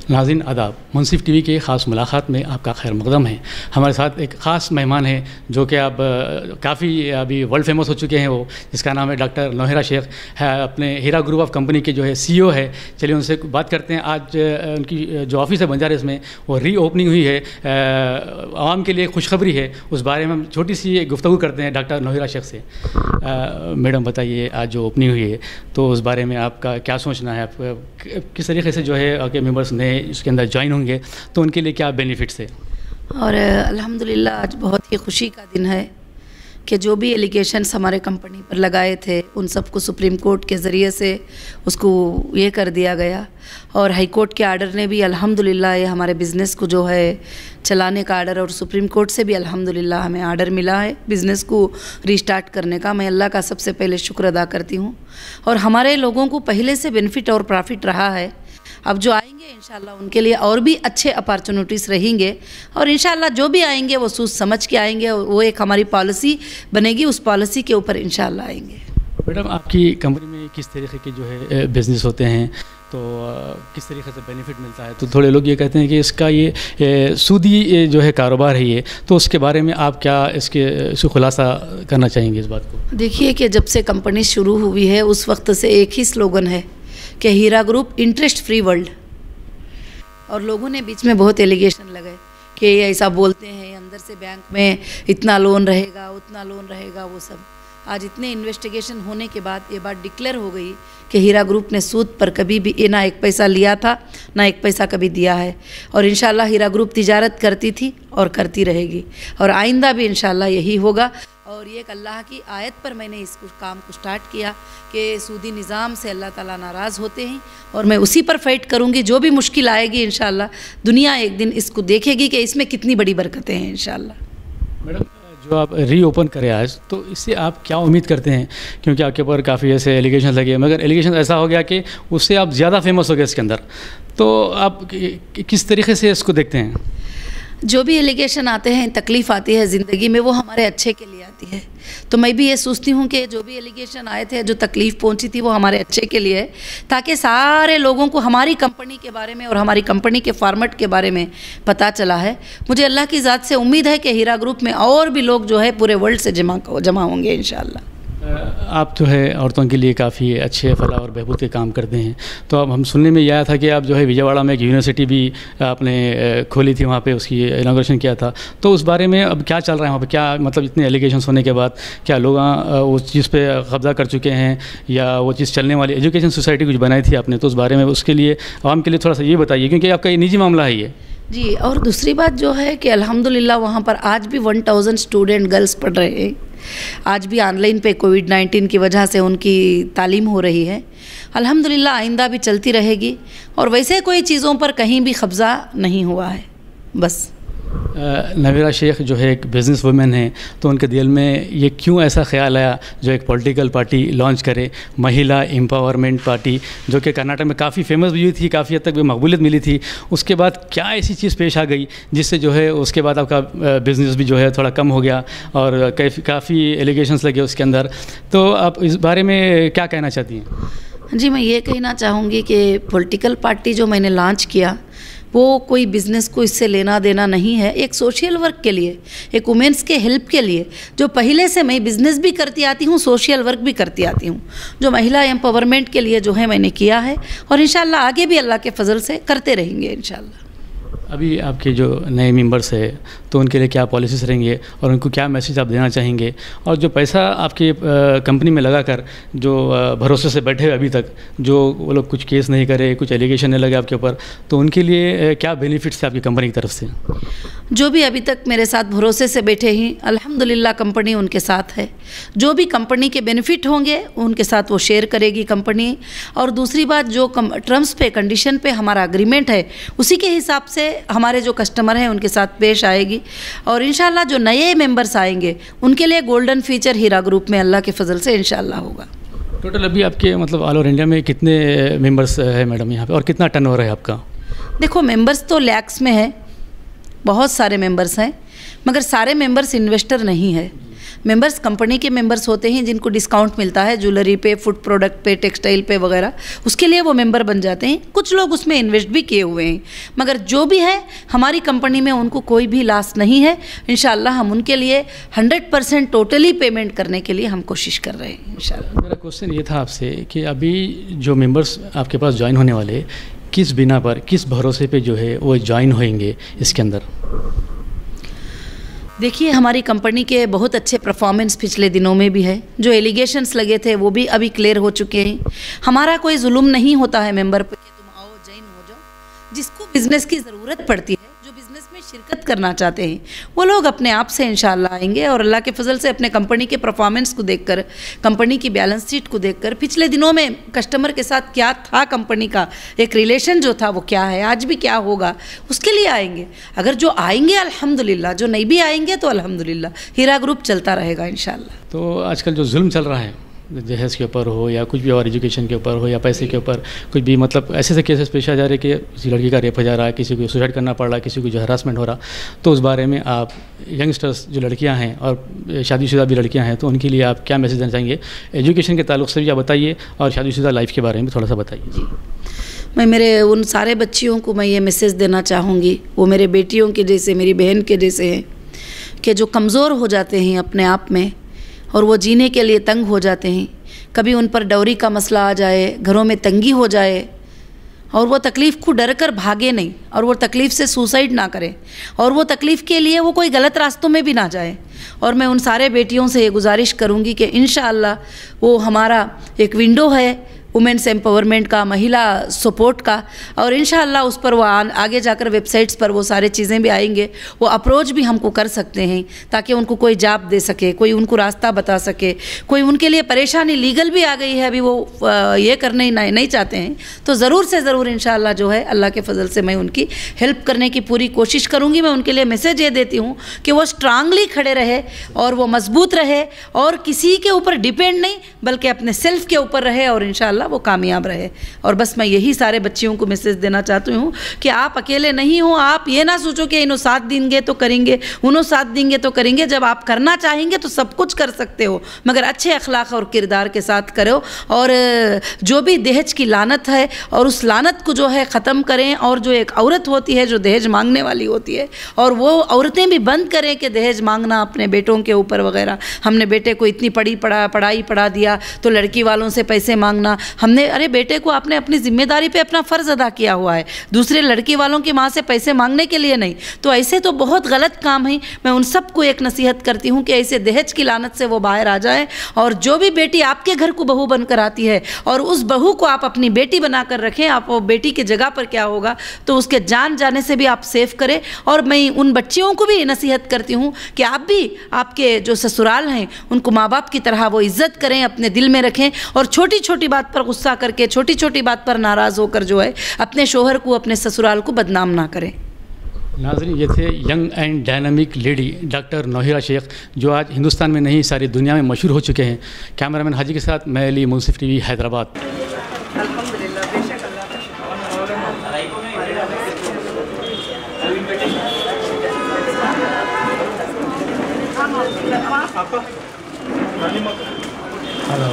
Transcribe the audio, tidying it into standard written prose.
नाज़रीन आदाब, मुंसिफ टीवी के ख़ास मुलाकात में आपका खैर मक़दम है। हमारे साथ एक ख़ास मेहमान है जो कि अब काफ़ी अभी वर्ल्ड फेमस हो चुके हैं, वो जिसका नाम है डॉक्टर नौहिरा शेख है, अपने हीरा ग्रुप ऑफ कंपनी के जो है CEO है। चलिए उनसे बात करते हैं। आज उनकी जो ऑफिस है बंजारेस में वो रीओपनिंग हुई है, आवाम के लिए खुशखबरी है, उस बारे में हम छोटी सी गुफ्तगू करते हैं डॉक्टर नौहिरा शेख से। मैडम बताइए, आज जो ओपनिंग हुई है तो उस बारे में आपका क्या सोचना है, आप किस तरीके से जो है आपके मेंबर्स ने इसके अंदर ज्वाइन होंगे तो उनके लिए क्या बेनिफिट्स है? और अल्हम्दुलिल्लाह आज बहुत ही खुशी का दिन है कि जो भी एलिगेशंस हमारे कंपनी पर लगाए थे उन सबको सुप्रीम कोर्ट के ज़रिए से उसको ये कर दिया गया, और हाई कोर्ट के आर्डर ने भी अल्हम्दुलिल्लाह ये हमारे बिज़नेस को जो है चलाने का आर्डर, और सुप्रीम कोर्ट से भी अल्हम्दुलिल्लाह हमें आर्डर मिला है बिज़नेस को रीस्टार्ट करने का। मैं अल्लाह का सबसे पहले शुक्र अदा करती हूँ। और हमारे लोगों को पहले से बेनिफिट और प्रॉफिट रहा है, अब जो आएंगे इंशाल्लाह उनके लिए और भी अच्छे अपॉर्चुनिटीज़ रहेंगे, और इंशाल्लाह जो भी आएंगे वो सोच समझ के आएंगे, वो एक हमारी पॉलिसी बनेगी, उस पॉलिसी के ऊपर इंशाल्लाह आएंगे। मैडम, आपकी कंपनी में किस तरीके के जो है बिज़नेस होते हैं, तो किस तरीके से बेनिफिट मिलता है? तो थोड़े लोग ये कहते हैं कि इसका ये सूदी जो है कारोबार है ये, तो उसके बारे में आप क्या इसके खुलासा करना चाहेंगे इस बात को? देखिए कि जब से कंपनी शुरू हुई है उस वक्त से एक ही स्लोगन है कि हीरा ग्रुप इंटरेस्ट फ्री वर्ल्ड, और लोगों ने बीच में बहुत एलिगेशन लगाए कि ये ऐसा बोलते हैं अंदर से बैंक में इतना लोन रहेगा उतना लोन रहेगा, वो सब आज इतने इन्वेस्टिगेशन होने के बाद ये बात डिक्लेयर हो गई कि हीरा ग्रुप ने सूद पर कभी भी ना एक पैसा लिया था ना एक पैसा कभी दिया है, और इंशाल्लाह हीरा ग्रुप तिजारत करती थी और करती रहेगी, और आइंदा भी इंशाल्लाह यही होगा। और ये एक अल्लाह की आयत पर मैंने इस काम को स्टार्ट किया कि सूदी निज़ाम से अल्लाह ताला नाराज़ होते हैं, और मैं उसी पर फाइट करूँगी। जो भी मुश्किल आएगी इंशाल्लाह दुनिया एक दिन इसको देखेगी कि इसमें कितनी बड़ी बरकतें हैं इंशाल्लाह। मैडम, जो आप रीओपन करें आज, तो इससे आप क्या उम्मीद करते हैं? क्योंकि आपके ऊपर काफ़ी ऐसे एलिगेशन लगे, मगर एलिगेशन ऐसा हो गया कि उससे आप ज़्यादा फेमस हो गए इसके अंदर, तो आप किस तरीके से इसको देखते हैं? जो भी एलिगेशन आते हैं, तकलीफ़ आती है ज़िंदगी में, वो हमारे अच्छे के लिए आती है। तो मैं भी ये सोचती हूँ कि जो भी एलिगेशन आए थे, जो तकलीफ़ पहुँची थी, वो हमारे अच्छे के लिए है, ताकि सारे लोगों को हमारी कंपनी के बारे में और हमारी कंपनी के फॉर्मेट के बारे में पता चला है। मुझे अल्लाह की ज़ात से उम्मीद है कि हीरा ग्रुप में और भी लोग जो है पूरे वर्ल्ड से जमा होंगे इंशाअल्लाह। आप जो है औरतों के लिए काफ़ी अच्छे फलाह और बहबूद के काम करते हैं, तो अब हम सुनने में यह आया था कि आप जो है विजयवाड़ा में एक यूनिवर्सिटी भी आपने खोली थी, वहाँ पे उसकी इनॉग्रेशन किया था, तो उस बारे में अब क्या चल रहा है वहाँ पे? क्या मतलब इतने एलिगेशंस होने के बाद क्या लोग उस चीज़ पे कब्ज़ा कर चुके हैं, या वो चीज़ चलने वाली एजुकेशन सोसाइटी कुछ बनाई थी आपने, तो उस बारे में उसके लिए आवाम के लिए थोड़ा सा ये बताइए, क्योंकि आपका ये निजी मामला है ये। जी, और दूसरी बात जो है कि अल्हम्दुलिल्लाह वहाँ पर आज भी 1000 स्टूडेंट गर्ल्स पढ़ रहे हैं। आज भी ऑनलाइन पे कोविड-19 की वजह से उनकी तालीम हो रही है। अल्हम्दुलिल्लाह आइंदा भी चलती रहेगी, और वैसे कोई चीज़ों पर कहीं भी कब्ज़ा नहीं हुआ है। बस नौहिरा शेख जो है एक बिज़नेस वुमेन है, तो उनके दिल में ये क्यों ऐसा ख्याल आया जो एक पॉलिटिकल पार्टी लॉन्च करे, महिला एम्पावरमेंट पार्टी, जो कि कर्नाटक में काफ़ी फेमस भी हुई थी, काफ़ी हद तक भी मकबूलियत मिली थी। उसके बाद क्या ऐसी चीज़ पेश आ गई जिससे जो है उसके बाद आपका बिज़नेस भी जो है थोड़ा कम हो गया और काफ़ी एलिगेशंस लगे उसके अंदर, तो आप इस बारे में क्या कहना चाहती हैं? जी, मैं ये कहना चाहूँगी कि पॉलिटिकल पार्टी जो मैंने लॉन्च किया वो कोई बिज़नेस को इससे लेना देना नहीं है, एक सोशल वर्क के लिए, एक वुमेंस के हेल्प के लिए, जो पहले से मैं बिज़नेस भी करती आती हूँ, सोशल वर्क भी करती आती हूँ, जो महिला एम्पावरमेंट के लिए जो है मैंने किया है, और इंशाल्लाह आगे भी अल्लाह के फजल से करते रहेंगे इंशाल्लाह। अभी आपके जो नए मेंबर्स हैं तो उनके लिए क्या पॉलिसीज़ रहेंगे और उनको क्या मैसेज आप देना चाहेंगे? और जो पैसा आपकी कंपनी में लगाकर जो भरोसे से बैठे हुए अभी तक, जो वो लोग कुछ केस नहीं करे, कुछ एलिगेशन नहीं लगे आपके ऊपर, तो उनके लिए क्या बेनिफिट्स है आपकी कंपनी की तरफ से? जो भी अभी तक मेरे साथ भरोसे से बैठे हैं, अल्हम्दुलिल्लाह कंपनी उनके साथ है। जो भी कंपनी के बेनिफिट होंगे उनके साथ वो शेयर करेगी कंपनी। और दूसरी बात, जो टर्म्स पे कंडीशन पे हमारा एग्रीमेंट है उसी के हिसाब से हमारे जो कस्टमर हैं उनके साथ पेश आएगी। और इंशाल्लाह जो नए मेंबर्स आएंगे उनके लिए गोल्डन फीचर हीरा ग्रुप में अल्लाह के फजल से इंशाल्लाह होगा। टोटल अभी आपके मतलब ऑल ओवर इंडिया में कितने मेंबर्स है मैडम यहाँ पे, और कितना टर्नओवर है आपका? देखो, मेंबर्स तो लैक्स में है, बहुत सारे मेंबर्स हैं, मगर सारे मेंबर्स इन्वेस्टर नहीं है। मेंबर्स कंपनी के मेंबर्स होते हैं जिनको डिस्काउंट मिलता है ज्वेलरी पे, फूड प्रोडक्ट पे, टेक्सटाइल पे वगैरह, उसके लिए वो मेंबर बन जाते हैं। कुछ लोग उसमें इन्वेस्ट भी किए हुए हैं, मगर जो भी है हमारी कंपनी में उनको कोई भी लॉस नहीं है। इंशाल्लाह हम उनके लिए 100% टोटली पेमेंट करने के लिए हम कोशिश कर रहे हैं इंशाल्लाह। मेरा क्वेश्चन ये था आपसे कि अभी जो मेंबर्स आपके पास ज्वाइन होने वाले, किस बिना पर, किस भरोसे पे जो है वो ज्वाइन होंगे इसके अंदर? देखिए, हमारी कंपनी के बहुत अच्छे परफॉर्मेंस पिछले दिनों में भी है। जो एलिगेशंस लगे थे वो भी अभी क्लियर हो चुके हैं। हमारा कोई जुल्म नहीं होता है मेंबर पे कि तुम आओ ज्वाइन हो जाओ। जिसको बिज़नेस की ज़रूरत पड़ती है, जो बिज़नेस में शिरकत करना चाहते हैं, वो लोग अपने आप से इंशाल्लाह आएंगे और अल्लाह के फजल से अपने कंपनी के परफॉर्मेंस को देखकर, कंपनी की बैलेंस शीट को देखकर, पिछले दिनों में कस्टमर के साथ क्या था, कंपनी का एक रिलेशन जो था वो क्या है, आज भी क्या होगा, उसके लिए आएंगे। अगर जो आएंगे अल्हम्दुलिल्लाह, जो नहीं भी आएंगे तो अल्हम्दुलिल्लाह, हीरा ग्रुप चलता रहेगा इंशाल्लाह। तो आजकल जो जुल्म चल रहा है दहेज के ऊपर हो या कुछ भी और एजुकेशन के ऊपर हो या पैसे के ऊपर, कुछ भी मतलब ऐसे केसेस पेश आ जा रहे हैं कि किसी लड़की का रेप हो जा रहा है, किसी को सुसाइड करना पड़ रहा है, किसी को जो हरासमेंट हो रहा, तो उस बारे में आप यंगस्टर्स जो लड़कियां हैं और शादीशुदा भी लड़कियां हैं, तो उनके लिए आप क्या मैसेज देना चाहेंगे? एजुकेशन के ताल्लुक से भी आप बताइए और शादीशुदा लाइफ के बारे में थोड़ा सा बताइए। जी, मैं मेरे उन सारे बच्चियों को मैं ये मैसेज देना चाहूँगी, वो मेरे बेटियों के जैसे, मेरी बहन के जैसे हैं, कि जो कमज़ोर हो जाते हैं अपने आप में और वो जीने के लिए तंग हो जाते हैं, कभी उन पर डौरी का मसला आ जाए, घरों में तंगी हो जाए और वो तकलीफ़ को डर कर भागे नहीं और वो तकलीफ़ से सुसाइड ना करे और वो तकलीफ़ के लिए वो कोई गलत रास्तों में भी ना जाए। और मैं उन सारे बेटियों से ये गुजारिश करूँगी कि इंशाअल्लाह वो हमारा एक विंडो है वुमेन्स एम्पावरमेंट का, महिला सपोर्ट का, और इंशाअल्लाह उस पर वो आगे जाकर वेबसाइट्स पर वो सारे चीज़ें भी आएंगे। वो अप्रोच भी हमको कर सकते हैं ताकि उनको कोई जॉब दे सके, कोई उनको रास्ता बता सके, कोई उनके लिए परेशानी लीगल भी आ गई है, अभी वो ये करने नहीं चाहते हैं, तो ज़रूर से ज़रूर इंशाअल्लाह जो है अल्लाह के फजल से मैं उनकी हेल्प करने की पूरी कोशिश करूँगी। मैं उनके लिए मैसेज ये देती हूँ कि वो स्ट्रांगली खड़े रहे और वो मजबूत रहे और किसी के ऊपर डिपेंड नहीं बल्कि अपने सेल्फ के ऊपर रहे और इंशाअल्लाह वो कामयाब रहे। और बस मैं यही सारे बच्चियों को मैसेज देना चाहती हूँ कि आप अकेले नहीं हो। आप ये ना सोचो कि इन्हों साथ देंगे तो करेंगे, उन्हों साथ देंगे तो करेंगे। जब आप करना चाहेंगे तो सब कुछ कर सकते हो, मगर अच्छे अखलाक और किरदार के साथ करो। और जो भी दहेज की लानत है और उस लानत को जो है ख़त्म करें। और जो एक औरत होती है जो दहेज मांगने वाली होती है, और वो औरतें भी बंद करें कि दहेज मांगना अपने बेटों के ऊपर वगैरह। हमने बेटे को इतनी पढ़ाई पढ़ा दिया तो लड़की वालों से पैसे मांगना, हमने अरे बेटे को आपने अपनी जिम्मेदारी पे अपना फ़र्ज़ अदा किया हुआ है, दूसरे लड़की वालों की माँ से पैसे मांगने के लिए नहीं। तो ऐसे तो बहुत गलत काम है। मैं उन सबको एक नसीहत करती हूँ कि ऐसे दहेज की लानत से वो बाहर आ जाए। और जो भी बेटी आपके घर को बहू बनकर आती है और उस बहू को आप अपनी बेटी बनाकर रखें, आप वो बेटी की जगह पर क्या होगा तो उसके जान जाने से भी आप सेफ करें। और मैं उन बच्चियों को भी नसीहत करती हूँ कि आप भी आपके जो ससुराल हैं उनको माँ बाप की तरह वो इज़्ज़त करें, अपने दिल में रखें और छोटी छोटी बात पर गुस्सा करके, छोटी छोटी बात पर नाराज़ होकर जो है अपने शोहर को, अपने ससुराल को बदनाम ना करें। नाज़रीन, ये थे young and dynamic lady doctor Nauhira Shaikh, जो आज हिंदुस्तान में नहीं सारी दुनिया में मशहूर हो चुके हैं। कैमरामैन हाजी के साथ मैं अली, मुंसिफ टीवी, हैदराबाद। हेलो।